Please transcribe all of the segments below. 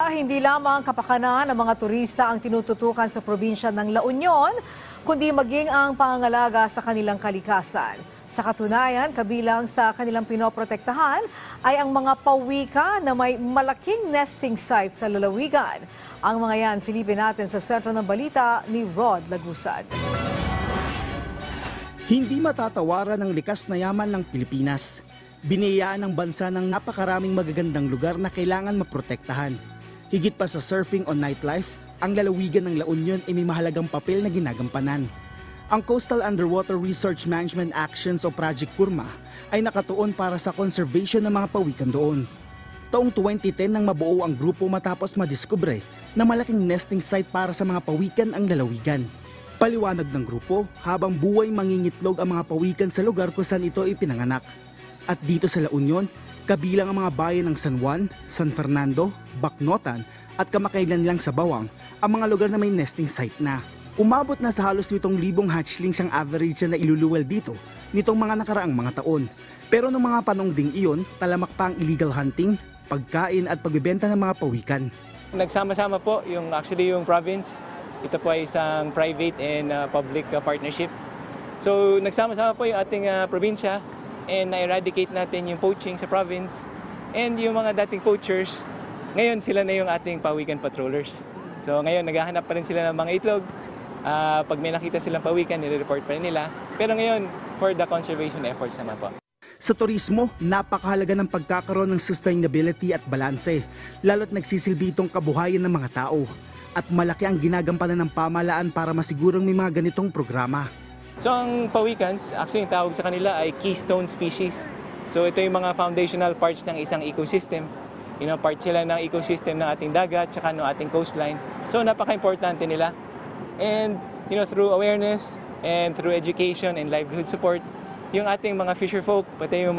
Hindi lamang kapakanan ng mga turista ang tinututukan sa probinsya ng La Union, kundi maging ang pangangalaga sa kanilang kalikasan. Sa katunayan, kabilang sa kanilang pinoprotektahan ay ang mga pawika na may malaking nesting site sa lalawigan. Ang mga yan silipin natin sa sentro ng balita ni Rod Lagusad. Hindi matatawaran ang likas na yaman ng Pilipinas. Biniyayaan ng bansa ng napakaraming magagandang lugar na kailangan maprotektahan. Higit pa sa surfing o nightlife, ang lalawigan ng La Union ay may mahalagang papel na ginagampanan. Ang Coastal Underwater Research Management Actions o Project Kurma ay nakatuon para sa conservation ng mga pawikan doon. Taong 2010 nang mabuo ang grupo matapos madiskubre na malaking nesting site para sa mga pawikan ang lalawigan. Paliwanag ng grupo, habang buhay mangingitlog ang mga pawikan sa lugar kung saan ito ipinanganak. At dito sa La Union, kabilang ang mga bayan ng San Juan, San Fernando, Bacnotan at kamakailan lang sa Bawang, ang mga lugar na may nesting site na. Umabot na sa halos 7,000 hatchlings ang average na iluluwal dito nitong mga nakaraang mga taon. Pero noong mga panong ding iyon, talamak pa ang illegal hunting, pagkain at pagbebenta ng mga pawikan. Nagsama-sama po yung province. Ito po ay isang private and public partnership. So nagsama-sama po yung ating probinsya and na-eradicate natin yung poaching sa province. And yung mga dating poachers, ngayon sila na yung ating pawikan patrollers. So ngayon naghahanap pa rin sila ng mga itlog. Pag may nakita silang pawikan, nire-report pa rin nila. Pero ngayon, for the conservation efforts naman po. Sa turismo, napakahalaga ng pagkakaroon ng sustainability at balanse, lalo't nagsisilbi itong kabuhayan ng mga tao. At malaki ang ginagampanan ng pamahalaan para masigurong may mga ganitong programa. So ang pawikans, actually yung tawag sa kanila ay keystone species. So ito yung mga foundational parts ng isang ecosystem. Part sila ng ecosystem ng ating dagat tsaka ng ating coastline. So napaka-importante nila. And through awareness and through education and livelihood support, yung ating mga fisher folk, pati yung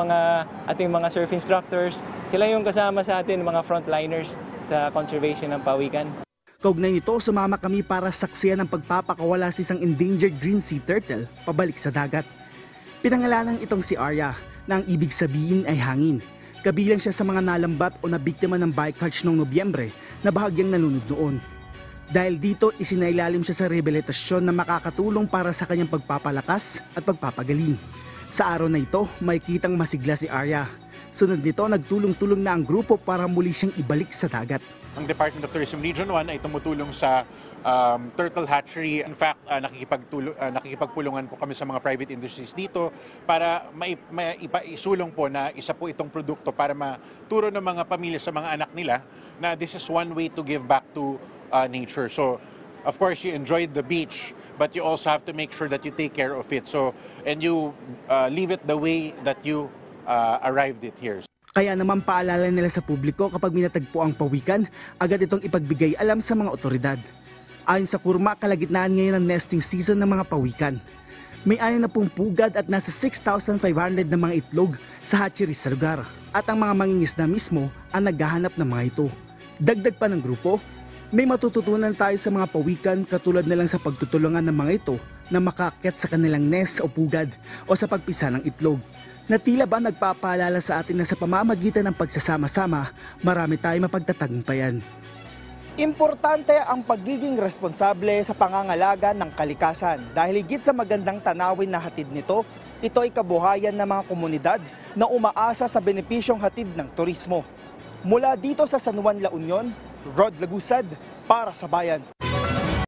ating mga surf instructors, sila yung kasama sa atin, mga frontliners sa conservation ng pawikan. Kaugnay nito, sumama kami para saksiyan ang pagpapakawala sa isang endangered green sea turtle pabalik sa dagat. Pinangalanan itong si Arya na ang ibig sabihin ay hangin. Kabilang siya sa mga nalambat o nabiktima ng bycatch noong Nobyembre na bahagyang nalunod noon. Dahil dito, isinailalim siya sa rehabilitasyon na makakatulong para sa kanyang pagpapalakas at pagpapagaling. Sa araw na ito, may kitang masigla si Arya. Sunod nito, nagtulong-tulong na ang grupo para muli siyang ibalik sa dagat. Ang Department of Tourism Region 1 ay tumutulong sa turtle hatchery. In fact, nakikipagpulungan po kami sa mga private industries dito para maisulong po na isa po itong produkto para maturo ng mga pamilya sa mga anak nila na this is one way to give back to nature. So, of course, you enjoyed the beach, but you also have to make sure that you take care of it. So, and you leave it the way that you arrived it here. Kaya naman paalala nila sa publiko kapag minatagpo ang pawikan, agad itong ipagbigay alam sa mga otoridad. Ayon sa Kurma, kalagitnaan ngayon ang nesting season ng mga pawikan. May 60 pugad at nasa 6,500 na mga itlog sa hatchery sa lugar. At ang mga mangingisda mismo ang naghahanap ng mga ito. Dagdag pa ng grupo, may matututunan tayo sa mga pawikan katulad na lang sa pagtutulungan ng mga ito na makaakyat sa kanilang nest o pugad o sa pagpisa ng itlog. Na tila ba nagpapaalala sa atin na sa pamamagitan ng pagsasama-sama, marami tayong mapagtatagumpayan. Importante ang pagiging responsable sa pangangalaga ng kalikasan dahil higit sa magandang tanawin na hatid nito, ito ay kabuhayan ng mga komunidad na umaasa sa benepisyong hatid ng turismo. Mula dito sa San Juan, La Union, Rod Lagusad para sa Bayan.